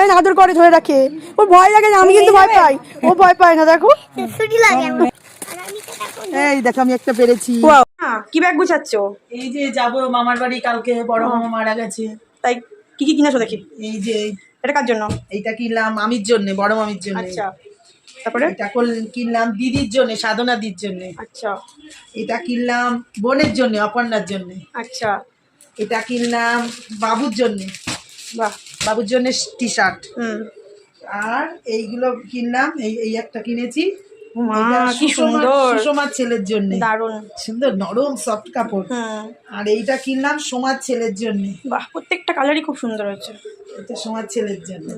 যায় না, আদর করে ধরে রাখে। ওর ভয় লাগে না, আমি কিন্তু ভয় পাই, ও ভয় পায় না। দেখো এই দেখো আমি একটা পেরেছি। কি ব্যাগ গুছাচ্ছো? এই যে যাবো মামার বাড়ি, কালকে বড় মামা মারা গেছে, তাই কি কি কিনেছো দেখি। এই যে এটা কার জন্য? এইটা কিনলাম মামির জন্য, বড় মামির জন্য। আচ্ছা, তারপরে এটা কিনলাম দিদির জন্য, সাধনা দিদির জন্য। আচ্ছা, এটা কিনলাম বোনের জন্য, অপর্ণার জন্য। আচ্ছা, এটা কিনলাম বাবুর জন্য, বাহ, বাবুর জন্য টি শার্ট। হুম, আর এইগুলো কিনলাম, এই একটা কিনেছি, মা কি সুন্দর, সুষমার ছেলের জন্য, দারুণ সুন্দর নরম সফট কাপড়। আর এইটা কিনলাম সোমার ছেলের জন্য। বাহ, প্রত্যেকটা কালারই খুব সুন্দর হয়েছে। এটা সোমার ছেলের জন্য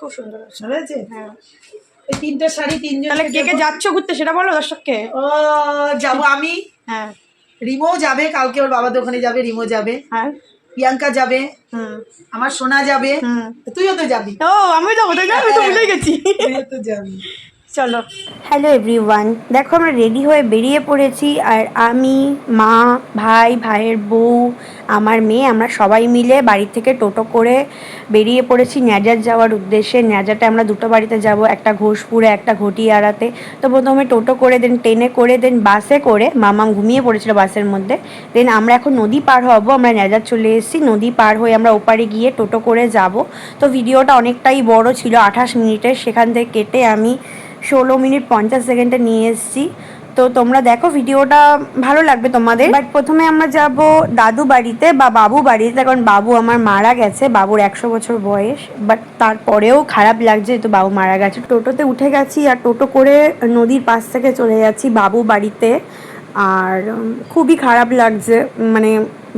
খুব সুন্দর হয়েছে। হয়েছে। হ্যাঁ, এই তিনটা শাড়ি তিনজন। তাহলে কে কে যাচ্ছ ঘুরতে সেটা বলো দর্শককে। ও যাবো আমি, হ্যাঁ, রিমো যাবে কালকে, ওর বাবা দোকানে যাবে, রিমো যাবে, হ্যাঁ, প্রিয়াঙ্কা যাবে, আমার সোনা যাবে, তুইও তো যাবি। ও আমি যাবো, তাই না? আমি তো ভুলে গেছি। তুইও তো যাবি। চলো। হ্যালো এভরিওয়ান, দেখো আমরা রেডি হয়ে বেরিয়ে পড়েছি। আর আমি, মা, ভাই, ভাইয়ের বউ, আমার মেয়ে, আমরা সবাই মিলে বাড়ি থেকে টোটো করে বেরিয়ে পড়েছি ন্যাজার যাওয়ার উদ্দেশ্যে। ন্যাজারটা আমরা দুটো বাড়িতে যাব, একটা ঘোষপুরে, একটা ঘটিয়াড়াতে। তো প্রথমে টোটো করে, দেন ট্রেনে করে, দেন বাসে করে। মামা ঘুমিয়ে পড়েছিল বাসের মধ্যে। দেন আমরা এখন নদী পার হব, আমরা ন্যাজার চলে এসেছি। নদী পার হয়ে আমরা ওপারে গিয়ে টোটো করে যাব। তো ভিডিওটা অনেকটাই বড় ছিল, 28 মিনিটের, সেখান থেকে কেটে আমি 16 মিনিট 50 সেকেন্ডে নিয়ে এসেছি। তো তোমরা দেখো, ভিডিওটা ভালো লাগবে তোমাদের। বাট প্রথমে আমরা যাব দাদু বাড়িতে বা বাবু বাড়িতে, কারণ বাবু আমার মারা গেছে, বাবুর 100 বছর বয়স। বাট তারপরেও খারাপ লাগছে তো বাবু মারা গেছে। টোটোতে উঠে গেছি আর টোটো করে নদীর পাশ থেকে চলে যাচ্ছি বাবু বাড়িতে। আর খুবই খারাপ লাগছে, মানে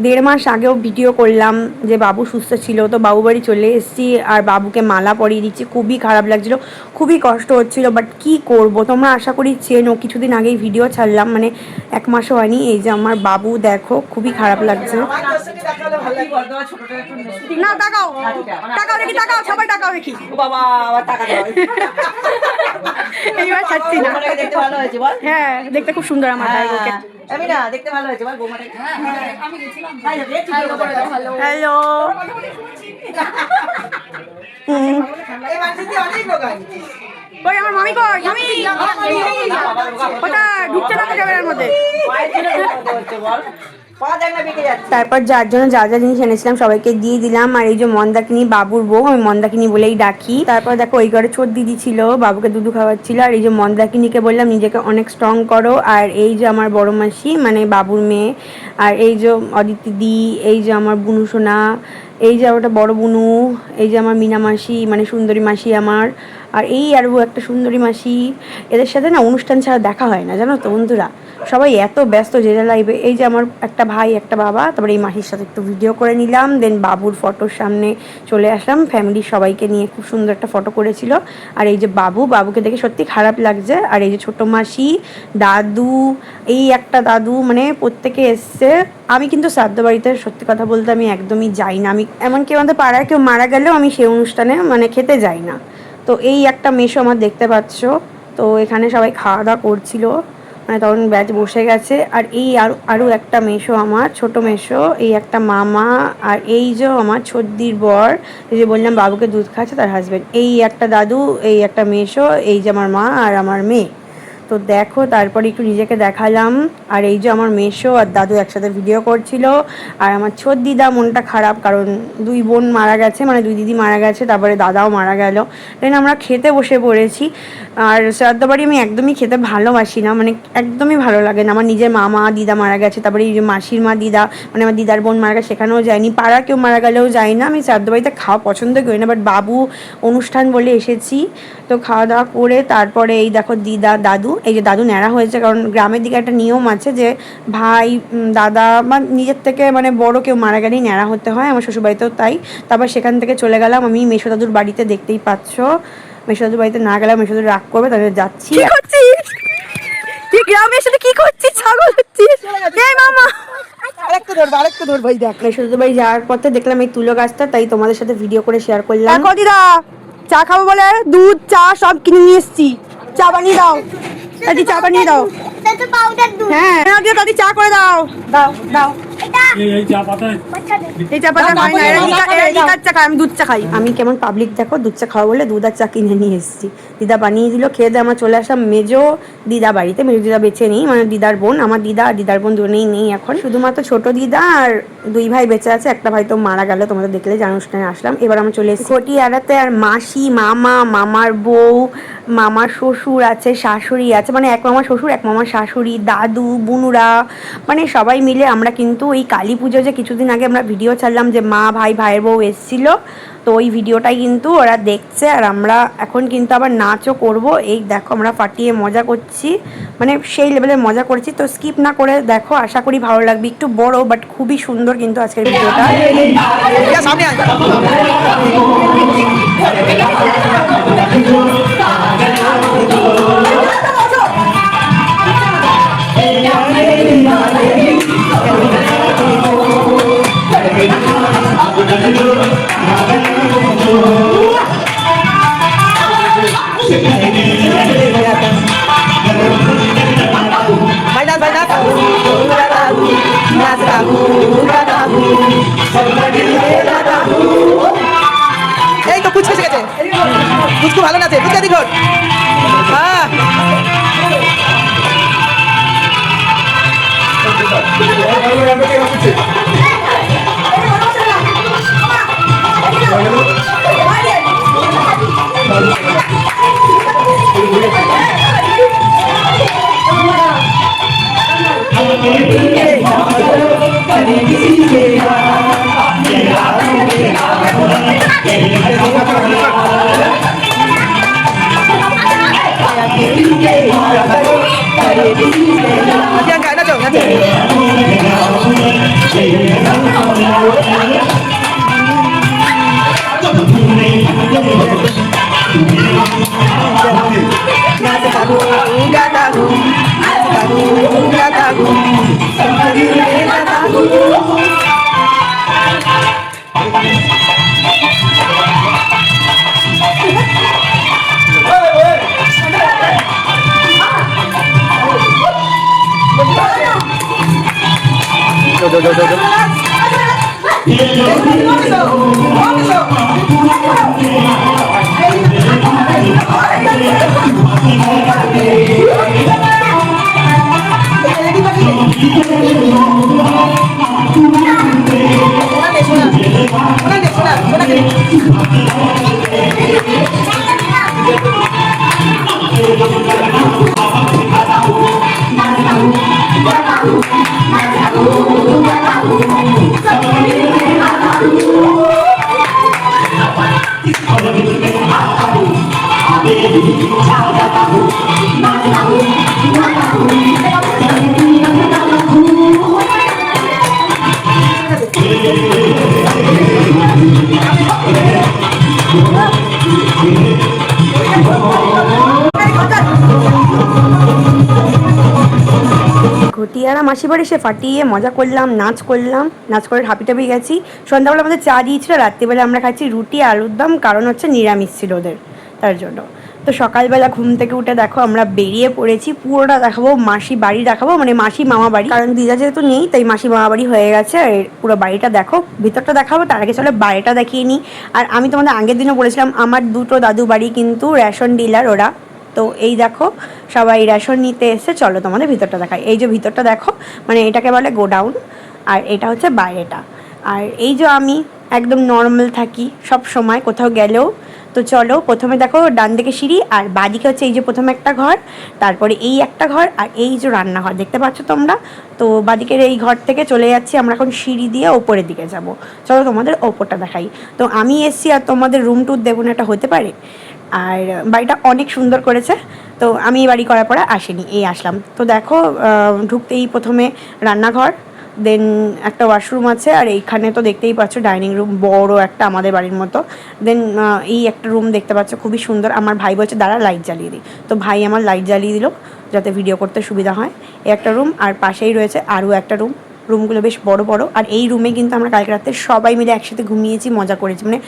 1.5 মাস আগেও ভিডিও করলাম যে বাবু সুস্থ ছিল, তো বাবু বাড়ি চলে এসেছি আর বাবুকে মালা পরিয়ে দিচ্ছি। খুবই খারাপ লাগছিল, খুবই কষ্ট হচ্ছিল, বাট কি করব। তোমরা আশা করি চেনো, কিছুদিন আগেই ভিডিও ছাড়লাম, মানে 1 মাসও হয়নি। এই যে আমার বাবু, দেখো খুবই খারাপ লাগছে। না তাকাও, তাকাও দেখি, তাকাও সবাই, তাকাও দেখি। বাবা আবার টাকা দাও। এইবার ছাড়ছি না। দেখতে ভালো হয়েছে বল। হ্যাঁ, দেখতে খুব সুন্দর আমার দাদুকে। আমি না দেখতে ভালো হয়েছে বল, বৌমাটা। আমি গেছিলাম। হ্যালো। এই মাঝে অনেক লোক আছে। কই আমার মামি, কই মামি? কোথায় ঢুকতে না ক্যামেরার মধ্যে? তারপর যার জন্য যা যা জিনিস এনেছিলাম সবাইকে দিয়ে দিলাম। আর এই যে মন্দাকিনী, বাবুর বউ, আমি মন্দাকিনী বলেই ডাকি। তারপর দেখো ওই ঘরে ছোট দিদি ছিল, বাবুকে দুধু খাওয়াচ্ছিল। আর এই যে মন্দাকিনীকে বললাম নিজেকে অনেক স্ট্রং করো। আর এই যে আমার বড় মাসি, মানে বাবুর মেয়ে। আর এই যে অদিতি দি, এই যে আমার বুনু সোনা, এই যে ওটা বড় বুনু, এই যে আমার মিনা মাসি, মানে সুন্দরী মাসি আমার। আর এই আরও একটা সুন্দরী মাসি। এদের সাথে না অনুষ্ঠান ছাড়া দেখা হয় না, জানো তো বন্ধুরা, সবাই এত ব্যস্ত যে যার লাইফে। এই যে আমার একটা ভাই, একটা বাবা, তারপরে এই মাসির সাথে একটু ভিডিও করে নিলাম। দেন বাবুর ফটোর সামনে চলে আসলাম, ফ্যামিলির সবাইকে নিয়ে খুব সুন্দর একটা ফটো করেছিল। আর এই যে বাবুকে দেখে সত্যি খারাপ লাগছে। আর এই যে ছোটো মাসি, দাদু, এই একটা দাদু, মানে প্রত্যেকে এসছে। আমি কিন্তু শ্রাদ্ধ বাড়িতে সত্যি কথা বলতে আমি একদমই যাই না। আমি এমনকি আমাদের পাড়ায় কেউ মারা গেলেও আমি সেই অনুষ্ঠানে মানে খেতে যাই না। তো এই একটা মেশো আমার দেখতে পাচ্ছ। তো এখানে সবাই খাওয়া দাওয়া করছিল, মানে তখন ব্যাচ বসে গেছে। আর এই আরও একটা মেশো, আমার ছোট মেশো, এই একটা মামা। আর এই যে আমার ছোটদির বর, এই যে বললাম বাবুকে দুধ খাচ্ছে, তার হাজব্যান্ড। এই একটা দাদু, এই একটা মেশো, এই যে আমার মা আর আমার মেয়ে। তো দেখো, তারপরে একটু নিজেকে দেখালাম। আর এই যে আমার মেশো আর দাদু একসাথে ভিডিও করছিল। আর আমার ছোট দিদা মনটা খারাপ, কারণ 2 বোন মারা গেছে, মানে 2 দিদি মারা গেছে, তারপরে দাদাও মারা গেল। দেন আমরা খেতে বসে পড়েছি। আর শ্রাদ্ধ বাড়ি আমি একদমই খেতে ভালোবাসি না, মানে একদমই ভালো লাগে না। আমার নিজের মামা দিদা মারা গেছে, তারপরে এই যে মাসির মা দিদা, মানে আমার দিদার বোন মারা গেছে, সেখানেও যাইনি। পাড়া কেউ মারা গেলেও যাই না। আমি শ্রাদ্ধ বাড়িতে খাওয়া পছন্দ করি না, বাট বাবু অনুষ্ঠান বলে এসেছি। তো খাওয়া দাওয়া করে তারপরে এই দেখো দিদা, দাদু, এই যে দাদু ন্যাড়া হয়েছে, কারণ গ্রামের দিকে একটা নিয়ম আছে যে ভাই, দাদা বা নিজের থেকে মানে বড় কেউ মারা গেলেই ন্যাড়া হতে হয়। আমার শ্বশুরবাড়িতেও তাই। তারপর সেখান থেকে চলে গেলাম আমি মেশো দাদুর বাড়িতে, দেখতেই পাচ্ছ। মেশো দাদুর বাড়িতে না গেলাম মেশো দাদু রাগ করবে, তাহলে যাচ্ছি। কি করছিস তুই গ্রামের সাথে? কি করছিস? ছাগল হচ্ছিস? এই মামা আরেকটু ধর ভাই, দেখ। মেশো দাদুর বাড়ি যাওয়ার পথে দেখলাম এই তুলো গাছটা, তাই তোমাদের সাথে ভিডিও করে শেয়ার করলাম। দিদা চা খাবো বলে দুধ, চা সব কিনে নিয়ে এসছি। চা বানিয়ে দাও দাদি, চা বানিয়ে দাও। হ্যাঁ দাদি, চা করে দাও। দাও দাও। এই চা পাতা এই চা পাতা খাই না, লিকার চা খাই, আমি দুধ চা খাই। আমি কেমন পাবলিক দেখো, দুধ চা খাওয়া বলে দুধ আর চা কিনে নিয়ে এসেছি। দিদা বানিয়ে দিল, খেয়ে দিয়ে আমরা চলে আসলাম মেজো দিদা বাড়িতে। মেজো দিদা বেঁচে নেই, মানে দিদার বোন, আমার দিদা আর দিদার বোন দুজনেই নেই এখন, শুধুমাত্র ছোট দিদা আর দুই ভাই বেঁচে আছে, একটা ভাই তো মারা গেল, তোমাদের দেখলে যে অনুষ্ঠানে আসলাম। এবার আমরা চলে এসেছি ঘটি এড়াতে, আর মাসি, মামা, মামার বউ, মামার শ্বশুর আছে, শাশুড়ি আছে, মানে এক মামার শ্বশুর এক মামার শাশুড়ি, দাদু, বুনুরা, মানে সবাই মিলে আমরা কিন্তু এই কালী পুজো যে কিছুদিন আগে আমরা ভিডিও ছাড়লাম যে মা, ভাই, ভাইয়ের বউ এসেছিল, তো ওই ভিডিওটাই কিন্তু ওরা দেখছে। আর আমরা এখন কিন্তু আবার নাচও করব। এই দেখো আমরা ফাটিয়ে মজা করছি, মানে সেই লেভেলের মজা করছি। তো স্কিপ না করে দেখো, আশা করি ভালো লাগবে। একটু বড় বাট খুবই সুন্দর কিন্তু আজকের ভিডিওটা। সামনে এই তো পুচকে গেছে, পুচকু ভালো নাচে, পুচকা দেখো। হ্যাঁ ঘটিয়ারা মাসি বাড়ি সে ফাটিয়ে মজা করলাম, নাচ করলাম, নাচ করে হাঁপিটাপি গেছি। সন্ধ্যাবেলা আমাদের চা দিয়েছিল, রাত্রিবেলা আমরা খাচ্ছি রুটি আলুর দম, কারণ হচ্ছে নিরামিষ ছিল ওদের, তার জন্য। তো সকালবেলা ঘুম থেকে উঠে দেখো আমরা বেরিয়ে পড়েছি, পুরোটা দেখাবো, মাসি বাড়ি দেখাবো, মানে মাসি মামা বাড়ি, কারণ দিদা যেহেতু নেই তাই মাসি মামা বাড়ি হয়ে গেছে। আর পুরো বাড়িটা দেখো, ভিতরটা দেখাবো, তার আগে চলো বাইরেটা দেখিয়ে নিই। আর আমি তোমাদের আগের দিনও বলেছিলাম আমার দুটো দাদু বাড়ি কিন্তু রেশন ডিলার ওরা, তো এই দেখো সবাই রেশন নিতে এসে, চলো তোমাদের ভিতরটা দেখাই। এই যে ভিতরটা দেখো, মানে এটাকে বলে গোডাউন, আর এটা হচ্ছে বাইরেটা। আর এই যে আমি একদম নর্মাল থাকি সব সময় কোথাও গেলেও। তো চলো প্রথমে দেখো ডান দিকে সিঁড়ি, আর বাঁদিকে হচ্ছে এই যে প্রথমে একটা ঘর, তারপরে এই একটা ঘর, আর এই যে রান্নাঘর দেখতে পাচ্ছ তোমরা। তো বাঁদিকের এই ঘর থেকে চলে যাচ্ছি আমরা এখন সিঁড়ি দিয়ে ওপরের দিকে যাব। চলো তোমাদের ওপরটা দেখাই। তো আমি এসছি আর তোমাদের রুম টুর দেবো না, এটা হতে পারে। আর বাড়িটা অনেক সুন্দর করেছে, তো আমি বাড়ি করার পরে আসিনি, এই আসলাম। তো দেখো ঢুকতেই প্রথমে রান্নাঘর, দেন একটা ওয়াশরুম আছে, আর এইখানে তো দেখতেই পাচ্ছ ডাইনিং রুম বড় একটা আমাদের বাড়ির মতো। দেন এই একটা রুম দেখতে পাচ্ছ খুবই সুন্দর। আমার ভাই বলছে দাঁড়া লাইট জ্বালিয়ে দিই, তো ভাই আমার লাইট জ্বালিয়ে দিল যাতে ভিডিও করতে সুবিধা হয়। এই একটা রুম, আর পাশেই রয়েছে আরও একটা রুম। রুমগুলো বেশ বড় বড়। আর এই রুমে কিন্তু আমরা কালকে রাতে সবাই মিলে একসাথে ঘুমিয়েছি, মজা করেছি, মানে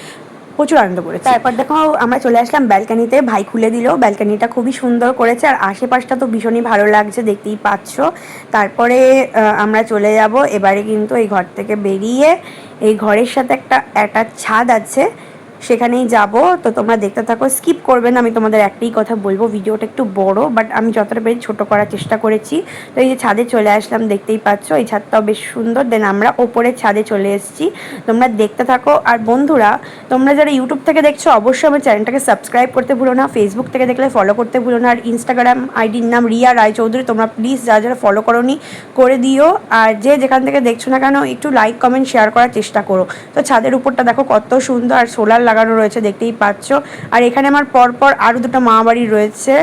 প্রচুর আনন্দ করেছি। তারপর দেখো আমরা চলে আসলাম ব্যালকানিতে, ভাই খুলে দিল। ব্যালকানিটা খুবই সুন্দর করেছে আর আশেপাশটা তো ভীষণই ভালো লাগছে, দেখতেই পাচ্ছ। তারপরে আমরা চলে যাব এবারে কিন্তু এই ঘর থেকে বেরিয়ে, এই ঘরের সাথে একটা ছাদ আছে, সেখানেই যাব। তো তোমরা দেখতে থাকো, স্কিপ করবে না। আমি তোমাদের একটাই কথা বলবো, ভিডিওটা একটু বড়, বাট আমি যতটা পেরে ছোটো করার চেষ্টা করেছি। তো এই যে ছাদে চলে আসলাম, দেখতেই পাচ্ছ, এই ছাদটাও বেশ সুন্দর। দেন আমরা ওপরের ছাদে চলে এসেছি, তোমরা দেখতে থাকো। আর বন্ধুরা, তোমরা যারা ইউটিউব থেকে দেখছো অবশ্যই আমার চ্যানেলটাকে সাবস্ক্রাইব করতে ভুলো না, ফেসবুক থেকে দেখলে ফলো করতে ভুলো না, আর ইনস্টাগ্রাম আইডির নাম রিয়া রায়চৌধুরী, তোমরা প্লিজ যারা যারা ফলো করোনি করে দিও। আর যে যেখান থেকে দেখছো না কেন একটু লাইক কমেন্ট শেয়ার করার চেষ্টা করো। তো ছাদের উপরটা দেখো কত সুন্দর, আর সোলার লাগানো রয়েছে, দেখতেই পাচ্ছ। আর এখানে আমার পরপর আরও দুটো মামাবাড়ি রয়েছে।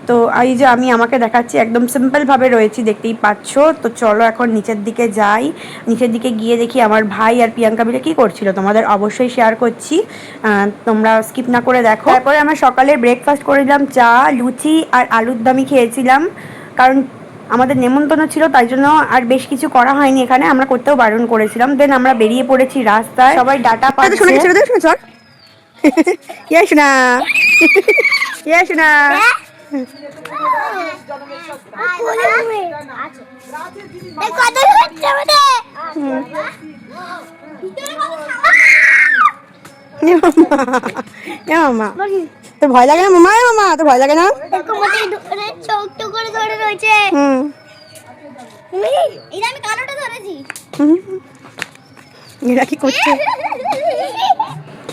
তো এই যে আমি আমাকে দেখাচ্ছি, একদম সিম্পলভাবে রয়েছি, দেখতেই পাচ্ছ। তো চলো এখন নিচের দিকে যাই। নিচের দিকে গিয়ে দেখি আমার ভাই আর প্রিয়াঙ্কা মিলে কী করছিল, তোমাদের অবশ্যই শেয়ার করছি, তোমরা স্কিপ না করে দেখো। তারপরে আমরা সকালে ব্রেকফাস্ট করেছিলাম, চা, লুচি আর আলুর দমই খেয়েছিলাম, কারণ আমাদের নেমন্তন্ন ছিল, তাই জন্য আর বেশ কিছু করা হয়নি এখানে, আমরা করতেও বারণ করেছিলাম। দেন আমরা বেরিয়ে পড়েছি রাস্তায়, সবাই ডাটা পাচ্ছে। Yes না, yes না। তোর ভয় লাগে না মামা? মামা তোর ভয় লাগে না? এরা কি করছে?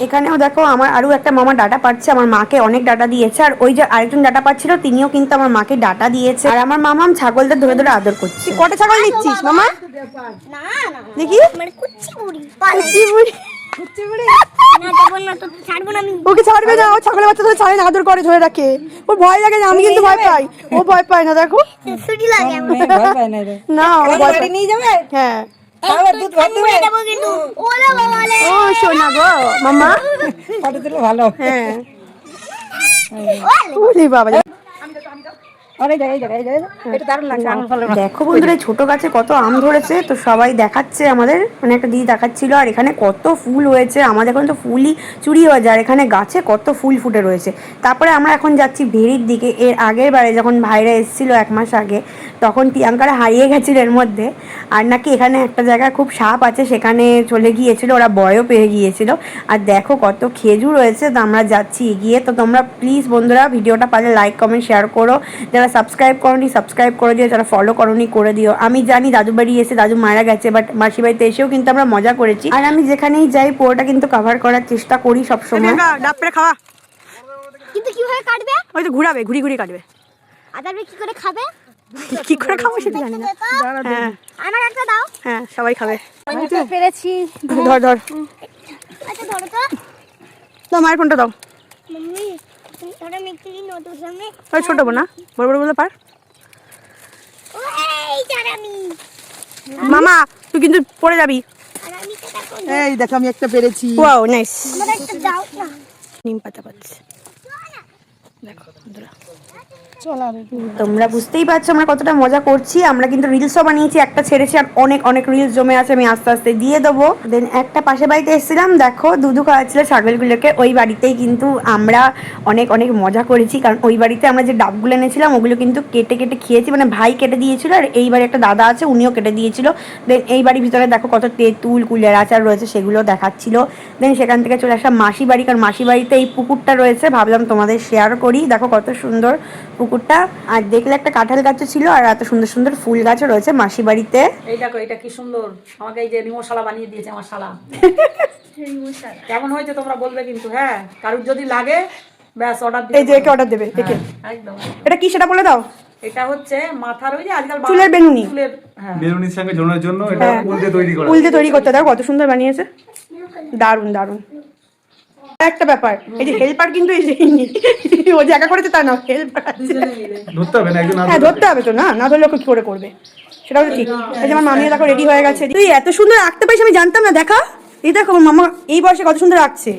এখানেও দেখো আমার আরও একটা মামা ডাটা পাচ্ছে, আমার মাকে অনেক ডাটা দিয়েছে। আর ওই যে আরেকজন ডাটা পাচ্ছিল, তিনিও কিন্তু আমার মাকে ডাটা দিয়েছে। আর আমার মামা ছাগলদের ধরে ধরে আদর করছে। কটা ছাগল দিচ্ছিস মামা? দেখি ওকে ছাড়বে না, ও ছাগলের বাচ্চা ধরে ছাড়ে না, আদর করে ধরে রাখে। ওর ভয় লাগে না, আমি কিন্তু ভয় পাই, ও ভয় পায় না। দেখো না, ও ভয় পায়। নিয়ে যাবে? হ্যাঁ, ও শোনা গো মামা, ভালো। হ্যাঁ বাবা, দেখো বন্ধুরা ছোট গাছে কত আম ধরেছে। তো সবাই দেখাচ্ছে আমাদের, মানে একটা দিদি দেখাচ্ছিল। আর এখানে কত ফুল হয়েছে, আমাদের এখন তো ফুলই চুরি হয়ে যায়, এখানে গাছে কত ফুল ফুটে রয়েছে। তারপরে আমরা এখন যাচ্ছি ভেড়ির দিকে। এর আগের বারে যখন ভাইরা এসেছিল 1 মাস আগে, তখন প্রিয়াঙ্কারা হারিয়ে গেছিল এর মধ্যে। আর নাকি এখানে একটা জায়গায় খুব সাপ আছে, সেখানে চলে গিয়েছিল, ওরা ভয়ও পেয়ে গিয়েছিল। আর দেখো কত খেজুর রয়েছে। তো আমরা যাচ্ছি এগিয়ে। তো তোমরা প্লিজ বন্ধুরা ভিডিওটা পারলে লাইক কমেন্ট শেয়ার করো, যারা সাবস্ক্রাইব করোনি সাবস্ক্রাইব করে দিও, যারা ফলো করোনি করে দিও। আমি জানি দাদু বাড়ি এসে দাদু মারা গেছে, বাট মাসি বাড়িতে এসেও কিন্তু আমরা মজা করেছি। আর আমি যেখানেই যাই পুরোটা কিন্তু কভার করার চেষ্টা করি সবসময়। ডাব পেড়ে খাওয়া কিন্তু কিভাবে কাটবে? ওই তো ঘুরাবে, ঘুরি ঘুরি কাটবে। আদারবে কি করে খাবে? কি করে খাবো সেটা জানি না। হ্যাঁ আমার একটা দাও। হ্যাঁ সবাই খাবে। আমি তো পেরেছি। ধর ধর, আচ্ছা ধরো তো। দাও মায়ের ফোনটা দাও। মাম্মি ধরো মিষ্টি নতুন সামনে। ওই ছোট বোনা, বড় বড় বলে পার। ওই জারামি মামা তুই কিন্তু পড়ে যাবি। আর আমি সেটা করব। এই দেখো আমি একটা পেরেছি। Wow nice. আমার একটা দাও না। নিম পাতা পাচ্ছে, দেখো বন্ধুরা। তোমরা বুঝতেই পারছো আমরা কতটা মজা করছি। আমরা কিন্তু রিলসও বানিয়েছি, একটা ছেড়েছি, আর অনেক অনেক রিলস জমে আছে, আমি আস্তে আস্তে দিয়ে দেবো। দেন একটা পাশে বাড়িতে এসেছিলাম, দেখো দুধু খাওয়াচ্ছিল ছাগলগুলোকে। ওই বাড়িতেই কিন্তু আমরা অনেক অনেক মজা করেছি, কারণ ওই বাড়িতে আমরা যে ডাবগুলো এনেছিলাম ওগুলো কিন্তু কেটে কেটে খেয়েছি, মানে ভাই কেটে দিয়েছিল, আর এই বাড়ি একটা দাদা আছে উনিও কেটে দিয়েছিল। দেন এই বাড়ির ভিতরে দেখো কত তেঁতুল কুলের আচার রয়েছে, সেগুলো দেখাচ্ছিল। দেন সেখান থেকে চলে আসলাম মাসি বাড়ি, কারণ মাসি বাড়িতে এই পুকুরটা রয়েছে, ভাবলাম তোমাদের শেয়ার করি। দেখো কত সুন্দর পুকুরটা। আর দেখলে একটা কাঁঠাল গাছও ছিল, আর এত সুন্দর সুন্দর ফুল গাছও রয়েছে মাসি বাড়িতে। এই দেখো এটা কি সুন্দর, আমাকে এই যে রিমোশালা বানিয়ে দিয়েছে আমার শালা। কেমন হয়েছে তোমরা বলবে কিন্তু। হ্যাঁ, কারুর যদি লাগে ব্যাস অর্ডার দিতে। এই যে একে অর্ডার দেবে, একে। একদম। এটা কি সেটা বলে দাও। এটা হচ্ছে মাথার ওই যে আজকাল চুলের বেনুনি, চুলের, হ্যাঁ বেলুনির সঙ্গে জোড়ার জন্য এটা উল দিয়ে তৈরি করা। উল দিয়ে তৈরি করতে, দেখো কত সুন্দর বানিয়েছে, দারুণ দারুণ। একটা ব্যাপার, এই যে হেল্পার কিন্তু এই যে ও জায়গা করেছে তা না, হেল্পার আছে। ধরতে হবে না একজন। হ্যাঁ ধরতে হবে তো, না না ধরলে ওকে কি করে করবে, সেটাও তো ঠিক। এই যে আমার মামিও দেখো রেডি হয়ে গেছে। তুই এত সুন্দর আঁকতে পারিস আমি জানতাম না। দেখা এই দেখো আমার মামা এই বয়সে কত সুন্দর আঁকছে।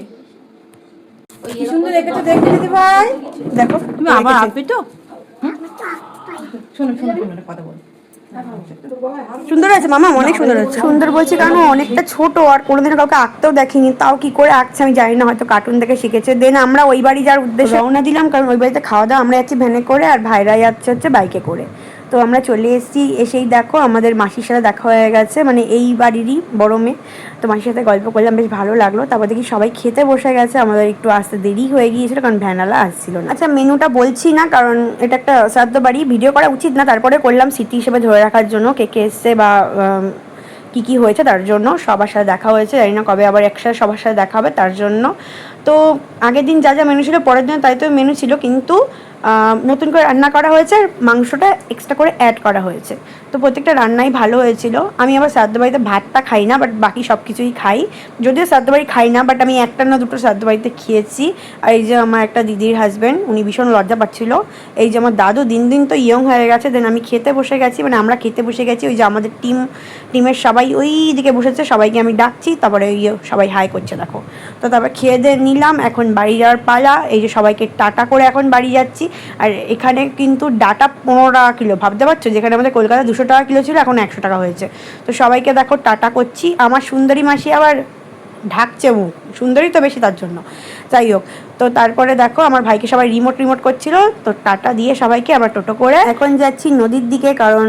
কি সুন্দর এঁকেছে দেখতে দিদি ভাই। দেখো তুমি আবার আঁকবি তো। শোনো শোনো শোনো কথা বল। সুন্দর আছে মামা, অনেক সুন্দর আছে। সুন্দর বলছি কারণ ও অনেকটা ছোট আর কোনোদিনও কাউকে আঁকতেও দেখিনি, তাও কি করে আঁকছে আমি জানি না, হয়তো কার্টুন দেখে শিখেছে। দেন আমরা ওই বাড়ি যাওয়ার উদ্দেশ্যে রওনা দিলাম, কারণ ওই বাড়িতে খাওয়া দাওয়া, আমরা যাচ্ছি ভ্যানে করে আর ভাইরা যাচ্ছে হচ্ছে বাইকে করে। তো আমরা চলে এসেছি, এসেই দেখো আমাদের মাসির সাথে দেখা হয়ে গেছে, মানে এই বাড়িরই বড় মেয়ে। তো মাসির সাথে গল্প করলাম, বেশ ভালো লাগলো। তারপর দেখি সবাই খেতে বসে গেছে, আমাদের একটু আসতে দেরি হয়ে গিয়েছিল কারণ ভ্যানালা আসছিল না। আচ্ছা মেনুটা বলছি না কারণ এটা একটা শ্রাদ্ধ বাড়ি, ভিডিও করা উচিত না, তারপরে করলাম স্মৃতি হিসেবে ধরে রাখার জন্য কে কে এসছে বা কী কী হয়েছে তার জন্য। সবার সাথে দেখা হয়েছে, জানি না কবে আবার একসাথে সবার সাথে দেখা হবে তার জন্য। তো আগের দিন যা যা মেনু ছিল পরের দিন তাই তো মেনু ছিল, কিন্তু নতুন করে রান্না করা হয়েছে আর মাংসটা এক্সট্রা করে অ্যাড করা হয়েছে। তো প্রত্যেকটা রান্নাই ভালো হয়েছিল। আমি আবার শ্রাদ্ধ বাড়িতে ভাতটা খাই না, বাট বাকি সব কিছুই খাই। যদিও শ্রাদ্ধ বাড়ি খাই না, বাট আমি একটা না দুটো শ্রাদ্ধ বাড়িতে খেয়েছি। আর এই যে আমার একটা দিদির হাজব্যান্ড, উনি ভীষণ লজ্জা পাচ্ছিল। এই যে আমার দাদু দিন দিন তো ইয়ং হয়ে গেছে। দেন আমি খেতে বসে গেছি, মানে আমরা খেতে বসে গেছি। ওই যে আমাদের টিমের সবাই ওই দিকে বসেছে, সবাইকে আমি ডাকছি, তারপরে ওই সবাই হাই করছে দেখো। তো তারপর খেয়ে দিয়ে নিলাম, এখন বাড়ি যাওয়ার পালা। এই যে সবাইকে টাটা করে এখন বাড়ি যাচ্ছি। আর এখানে কিন্তু ডাটা 15 টাকা কিলো, ভাবতে পারছো, যেখানে আমাদের কলকাতা 200 টাকা কিলো ছিল এখন 100 টাকা হয়েছে। তো সবাইকে দেখো টাটা করছি। আমার সুন্দরী মাসি আবার ঢাকছে মুখ, সুন্দরী তো বেশি তার জন্য, যাই হোক। তো তারপরে দেখো আমার ভাইকে সবাই রিমোট করছিল, তো টাটা দিয়ে সবাইকে আবার টোটো করে এখন যাচ্ছি নদীর দিকে, কারণ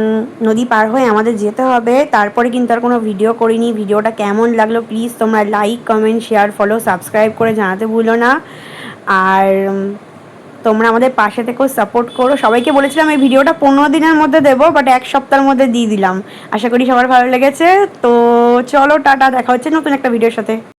নদী পার হয়ে আমাদের যেতে হবে। তারপরে কিন্তু আর কোনো ভিডিও করিনি। ভিডিওটা কেমন লাগলো প্লিজ তোমরা like, comment, share, follow, subscribe করে জানাতে ভুলো না। আর তোমরা আমাদের পাশে থেকেও সাপোর্ট করো। সবাইকে বলেছিলাম এই ভিডিওটা 15 দিনের মধ্যে দেবো, বাট 1 সপ্তাহের মধ্যে দিয়ে দিলাম। আশা করি সবার ভালো লেগেছে। তো চলো টাটা, দেখা হচ্ছে নতুন একটা ভিডিওর সাথে।